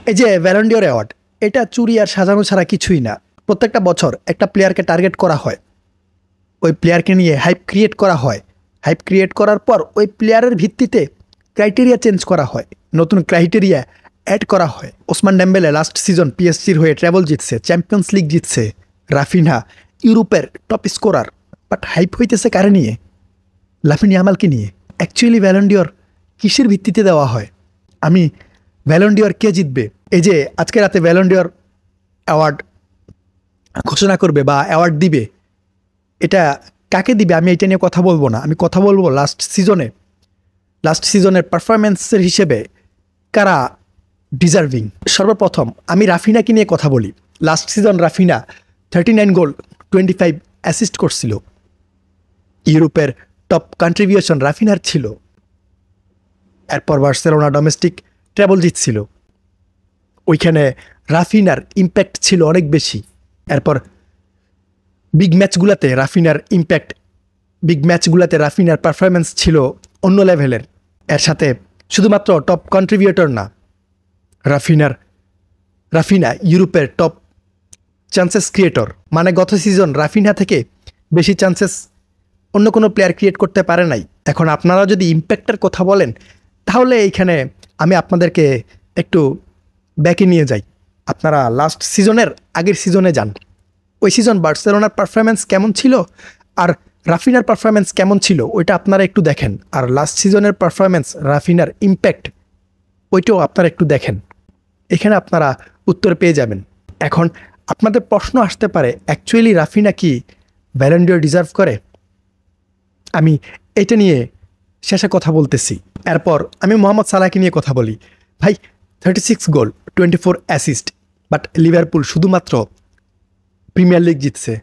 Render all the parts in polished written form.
এই যে Ballon d'Or award, এটা চুরি আর সাজানো ছাড়া কিছুই না। প্রত্যেকটা বছর একটা প্লেয়ারকে টার্গেট করা হয়, ওই প্লেয়ারকে নিয়ে হাইপ ক্রিয়েট করা হয়। হাইপ ক্রিয়েট করার পর ওই প্লেয়ারের ভিত্তিতে ক্রাইটেরিয়া চেঞ্জ করা হয়, নতুন ক্রাইটেরিয়া অ্যাড করা হয়। ওসমান ডেম্বেলে লাস্ট সিজন পিএসজির হয়ে ট্রেবল জিতছে, চ্যাম্পিয়ন্স লিগ জিতছে। রাফিনহা ইউরোপের টপ স্কোরার, বাট হাইপ হইতেছে কারে নিয়ে? লামিন ইয়ামালকে নিয়ে। অ্যাকচুয়ালি ব্যালন ডিওর কিসের ভিত্তিতে দেওয়া হয়? আমি ব্যালন ডিওর কে জিতবে, এই যে আজকে রাতে ব্যালন ডিওর অ্যাওয়ার্ড ঘোষণা করবে বা অ্যাওয়ার্ড দিবে, এটা কাকে দিবে আমি এটা নিয়ে কথা বলবো না। আমি কথা বলবো লাস্ট সিজনের পারফরমেন্সের হিসেবে কারা ডিজার্ভিং। সর্বপ্রথম আমি রাফিনাকে নিয়ে কথা বলি। লাস্ট সিজন রাফিনা 39 গোল 25 অ্যাসিস্ট করছিল। ইউরোপের টপ কন্ট্রিবিউশন রাফিনার ছিল। এরপর বার্সেলোনা ডোমেস্টিক ট্রেবল জিতছিল, ওইখানে রাফিনার ইম্প্যাক্ট ছিল অনেক বেশি। এরপর বিগ ম্যাচগুলোতে রাফিনার পারফরমেন্স ছিল অন্য লেভেলের। এর সাথে শুধুমাত্র টপ কন্ট্রিবিউটর না, রাফিনা ইউরোপের টপ চান্সেস ক্রিয়েটর। মানে গত সিজন রাফিনা থেকে বেশি চান্সেস অন্য কোনো প্লেয়ার ক্রিয়েট করতে পারে নাই। এখন আপনারা যদি ইম্প্যাক্টের কথা বলেন, তাহলে এইখানে আমি আপনাদেরকে একটু ব্যাকে নিয়ে যাই। আপনারা লাস্ট সিজনের আগের সিজনে যান, ওই সিজন বার্সেলোনার পারফরমেন্স কেমন ছিল আর রাফিনার পারফরমেন্স কেমন ছিল, ওইটা আপনারা একটু দেখেন। আর লাস্ট সিজনের পারফরমেন্স, রাফিনার ইম্প্যাক্ট, ওইটাও আপনারা একটু দেখেন। এখানে আপনারা উত্তর পেয়ে যাবেন। এখন আপনাদের প্রশ্ন আসতে পারে, অ্যাকচুয়ালি রাফিনা কি ব্যালন ডিওর ডিজার্ভ করে? আমি এটা নিয়ে শেষে কথা বলতেছি। এরপর আমি মোহাম্মদ সালাহকে নিয়ে কথা বলি। ভাই 36 গোল 24 অ্যাসিস্ট, বাট লিভারপুল শুধুমাত্র প্রিমিয়ার লিগ জিতছে।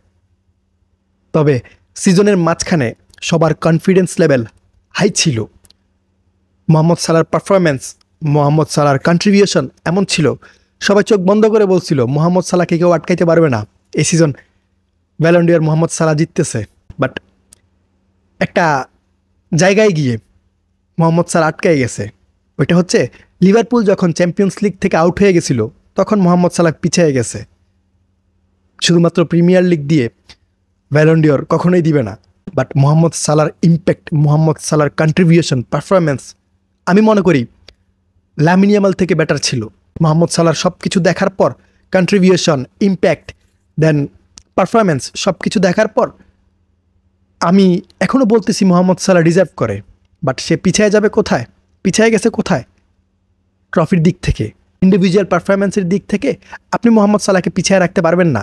তবে সিজনের মাঝখানে সবার কনফিডেন্স লেভেল হাই ছিল। মোহাম্মদ সালাহর পারফরমেন্স, মোহাম্মদ সালাহর কন্ট্রিবিউশন এমন ছিল, সবাই চোখ বন্ধ করে বলছিল মোহাম্মদ সালাহকে কেউ আটকাইতে পারবে না। এই season ballon d'Or Mohamed Salah জিততেছে, বাট একটা জায়গায় গিয়ে মোহাম্মদ সালাহ আটকাই গেছে। ওইটা হচ্ছে লিভারপুল যখন চ্যাম্পিয়ন্স লিগ থেকে আউট হয়ে গেছিল, তখন মোহাম্মদ সালাহ পিছিয়ে গেছে। শুধুমাত্র প্রিমিয়ার লিগ দিয়ে ব্যালন ডিওর কখনোই দিবে না, বাট মোহাম্মদ সালাহর ইম্প্যাক্ট, মোহাম্মদ সালাহর কন্ট্রিবিউশন, পারফরমেন্স আমি মনে করি লামিন ইয়ামাল থেকে বেটার ছিল। মোহাম্মদ সালাহর সব কিছু দেখার পর, কন্ট্রিবিউশন, ইম্প্যাক্ট, দেন পারফরমেন্স সব কিছু দেখার পর আমি এখনও বলতেছি মোহাম্মদ সালাহ ডিজার্ভ করে। বাট সে পিছিয়ে যাবে কোথায়? পিছিয়ে গেছে কোথায়? ট্রফির দিক থেকে, ইন্ডিভিজুয়াল পারফরমেন্সের দিক থেকে আপনি মোহাম্মদ সালাহকে পিছিয়ে রাখতে পারবেন না।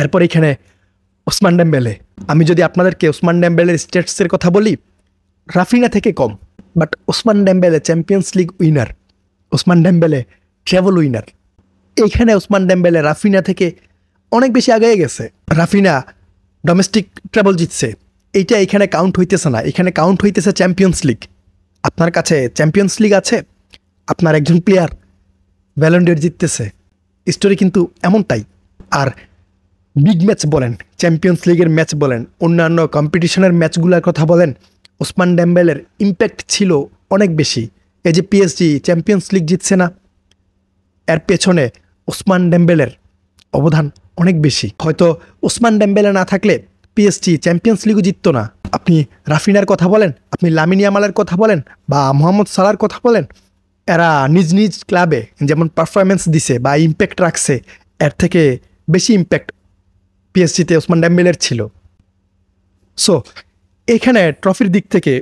এরপর এখানে ওসমান ডেম্বেলে, আমি যদি আপনাদেরকে ওসমান ডেম্বেলের স্ট্যাটসের কথা বলি, রাফিনা থেকে কম, but Ousmane Dembele Champions League winner, Ousmane Dembele treble winner. এইখানে ওসমান ডেম্বেলে রাফিনা থেকে অনেক বেশি আগে গেছে। রাফিনা ডোমেস্টিক ট্রেবল জিতছে, এইটা এখানে কাউন্ট হইতেছে না, এখানে কাউন্ট হইতেছে চ্যাম্পিয়ন্স লিগ। আপনার কাছে চ্যাম্পিয়ন্স লিগ আছে, আপনার একজন প্লেয়ার ব্যালন ডিওর জিততেছে, স্টোরি কিন্তু এমনটাই। আর বিগ ম্যাচ বলেন, চ্যাম্পিয়ন্স লিগের ম্যাচ বলেন, অন্যান্য কম্পিটিশনের ম্যাচগুলোর কথা বলেন, ওসমান ডেম্বেলের ইম্প্যাক্ট ছিল অনেক বেশি। এই যে পিএসজি চ্যাম্পিয়ন্স লিগ জিতছে না, এর পেছনে ওসমান ডেম্বেলের অবদান অনেক বেশি। হয়তো ওসমান ডেম্বেলে না থাকলে পিএসজি চ্যাম্পিয়ন্স লিগও জিততো না। আপনি রাফিনার কথা বলেন, আপনি লামিন ইয়ামালের কথা বলেন, বা মোহাম্মদ সালাহর কথা বলেন, এরা নিজ নিজ ক্লাবে যেমন পারফরমেন্স দিছে বা ইম্প্যাক্ট রাখছে, এর থেকে বেশি ইম্প্যাক্ট পিএসজিতে ওসমান ডেম্বেলের ছিল। সো এখানে ট্রফির দিক থেকে,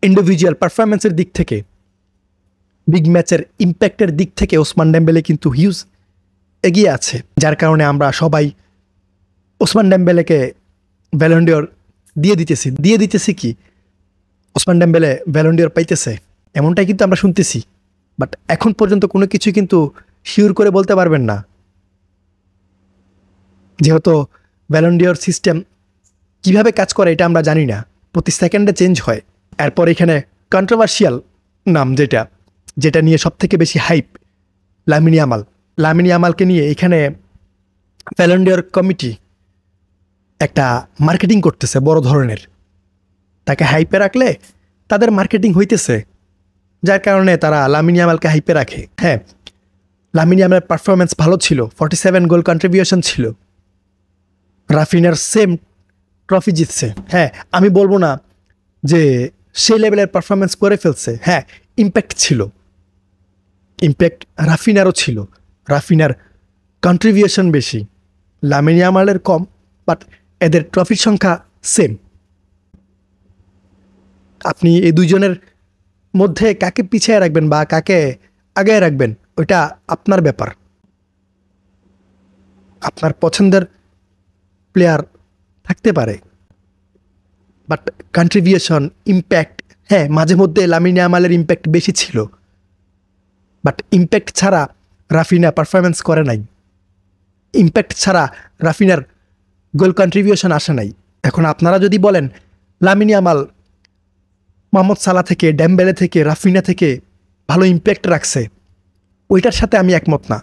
ইন্ডিভিজুয়াল পারফরমেন্সের দিক থেকে, বিগ ম্যাচের ইম্প্যাক্টের দিক থেকে ওসমান ডেম্বেলে কিন্তু হিউজ এগিয়ে আছে। যার কারণে আমরা সবাই ওসমান ডেম্বেলেকে ব্যালন ডিওর দিয়ে দিতেছি কি ওসমান ডেম্বেলে ব্যালন ডিওর পাইতেছে, এমনটাই কিন্তু আমরা শুনতেছি। বাট এখন পর্যন্ত কোনো কিছু কিন্তু শিওর করে বলতে পারবেন না, যেহেতু ব্যালন ডিওর সিস্টেম কীভাবে কাজ করে এটা আমরা জানি না, প্রতি সেকেন্ডে চেঞ্জ হয়। এরপর এখানে কন্ট্রোভার্সিয়াল নাম যেটা নিয়ে সব থেকে বেশি হাইপ, লামিন ইয়ামালকে নিয়ে এখানে ব্যালন ডিওর কমিটি একটা মার্কেটিং করতেছে বড় ধরনের। তাকে হাইপে রাখলে তাদের মার্কেটিং হইতেছে, যার কারণে তারা লামিন ইয়ামালকে হাইপে রাখে। হ্যাঁ, লামিন ইয়ামালের পারফরমেন্স ভালো ছিল, 47 গোল কন্ট্রিবিউশন ছিল। রাফিনার সেম ট্রফি জিতছে। হ্যাঁ, আমি বলবো না যে সেই লেভেলের পারফরমেন্স করে ফেলছে। হ্যাঁ, ইম্প্যাক্ট ছিল, ইম্প্যাক্ট রাফিনারও ছিল। রাফিনার কন্ট্রিবিউশন বেশি, লামিন ইয়ামালের কম, বাট এদের ট্রফির সংখ্যা সেম। আপনি এই দুইজনের মধ্যে কাকে পিছিয়ে রাখবেন বা কাকে আগে রাখবেন ওইটা আপনার ব্যাপার। আপনার পছন্দের প্লেয়ার থাকতে পারে, বাট কন্ট্রিবিউশন, ইম্প্যাক্ট, হ্যাঁ মাঝে মধ্যে লামিন ইয়ামালের ইম্প্যাক্ট বেশি ছিল, বাট ইম্প্যাক্ট ছাড়া রাফিনা পারফরমেন্স করে নাই। ইম্প্যাক্ট ছাড়া রাফিনার গোল কন্ট্রিবিউশন আসে নাই। এখন আপনারা যদি বলেন লামিন ইয়ামাল মোহাম্মদ সালাহ থেকে, ডেম্বেলে থেকে, রাফিনা থেকে ভালো ইম্প্যাক্ট রাখছে, ওইটার সাথে আমি একমত না।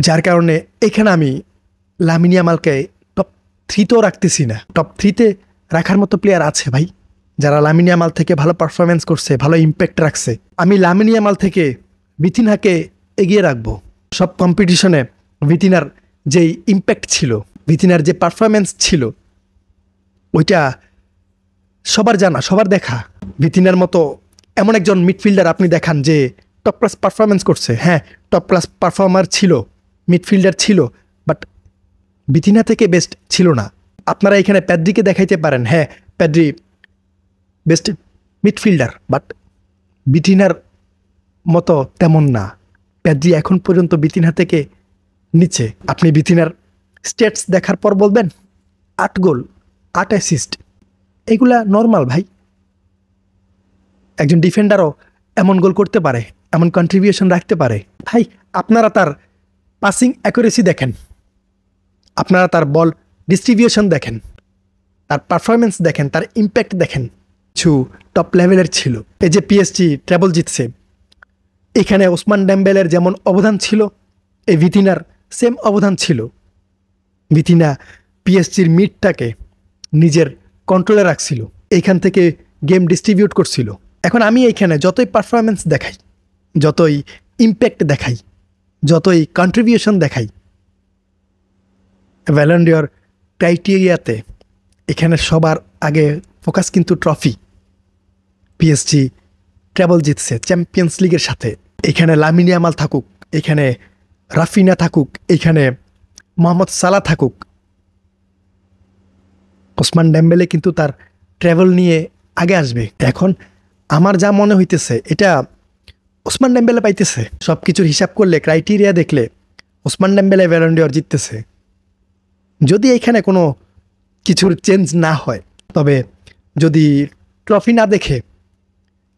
যার কারণে এখানে আমি লামিন ইয়ামালকে টপ 3তেও রাখতেছি না। টপ 3তে রাখার মতো প্লেয়ার আছে ভাই, যারা লামিন ইয়ামাল থেকে ভালো পারফরমেন্স করছে, ভালো ইম্প্যাক্ট রাখছে। আমি লামিন ইয়ামাল থেকে ভিতিনাকে এগিয়ে রাখবো। সব কম্পিটিশনে ভিতিনার যেই ইম্প্যাক্ট ছিল, ভিতিনার যে পারফরমেন্স ছিল, ওইটা সবার জানা, সবার দেখা। ভিতিনার মতো এমন একজন মিডফিল্ডার আপনি দেখান যে টপ ক্লাস পারফরমেন্স করছে। হ্যাঁ, টপ ক্লাস পারফর্মার ছিল, মিডফিল্ডার ছিল, বাট ভিতিনা থেকে বেস্ট ছিল না। আপনারা এখানে প্যাড্রিকে দেখাইতে পারেন, হ্যাঁ প্যাড্রি বেস্ট মিডফিল্ডার, বাট ভিতিনার মতো তেমন না। প্যাড্রি এখন পর্যন্ত ভিতিনা থেকে নিচে। আপনি ভিতিনার স্ট্যাটস দেখার পর বলবেন 8 গোল 8 অ্যাসিস্ট, এগুলা নর্মাল ভাই। একজন ডিফেন্ডারও এমন গোল করতে পারে, এমন কন্ট্রিবিউশন রাখতে পারে ভাই। আপনারা তার পাসিং অ্যাকুরেসি দেখেন, আপনারা তার বল ডিস্ট্রিবিউশন দেখেন, তার পারফরমেন্স দেখেন, তার ইম্প্যাক্ট দেখেন, কিছু টপ লেভেলের ছিল। এই যে পিএসজি ট্রেবল জিতছে, এখানে ওসমান ডেম্বেলের যেমন অবদান ছিল, এই ভিতিনার সেম অবদান ছিল। ভিতিনা পিএসজির মিডটাকে নিজের কন্ট্রোলে রাখছিল, এইখান থেকে গেম ডিস্ট্রিবিউট করছিল। এখন আমি এইখানে যতই পারফরমেন্স দেখাই, যতই ইম্প্যাক্ট দেখাই, যতই কন্ট্রিবিউশন দেখাই, ব্যালন ডিওর ক্রাইটেরিয়াতে এখানে সবার আগে ফোকাস কিন্তু ট্রফি। পিএসজি ট্রেবল জিতছে চ্যাম্পিয়ন্স লিগের সাথে। এখানে লামিন ইয়ামাল থাকুক, এখানে রাফিনা থাকুক, এখানে মোহাম্মদ সালাহ থাকুক, ওসমান ডেম্বেলে কিন্তু তার ট্রেভেল নিয়ে আগে আসবে। এখন আমার যা মনে হইতেছে, এটা ওসমান ডেম্বেলে পাইতেছে। সব কিছুর হিসাব করলে, ক্রাইটেরিয়া দেখলে ওসমান ডেম্বেলে ব্যালন ডিওর জিততেছে। যদি এখানে কোনো কিছুর চেঞ্জ না হয়, তবে যদি ট্রফি না দেখে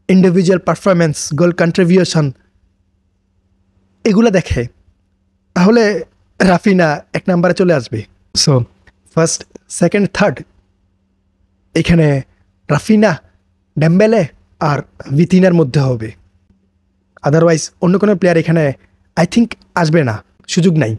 ইন্ডিভিজুয়াল পারফরমেন্স, গোল কন্ট্রিবিউশন এগুলো দেখে, তাহলে রাফিনা 1 নম্বরে চলে আসবে। সো ফার্স্ট, সেকেন্ড, থার্ড এখানে রাফিনা, ডেম্বেলে আর ভিতিনার মধ্যে হবে। আদারওয়াইজ অন্য কোনো প্লেয়ার এখানে আই থিঙ্ক আসবে না, সুযোগ নাই।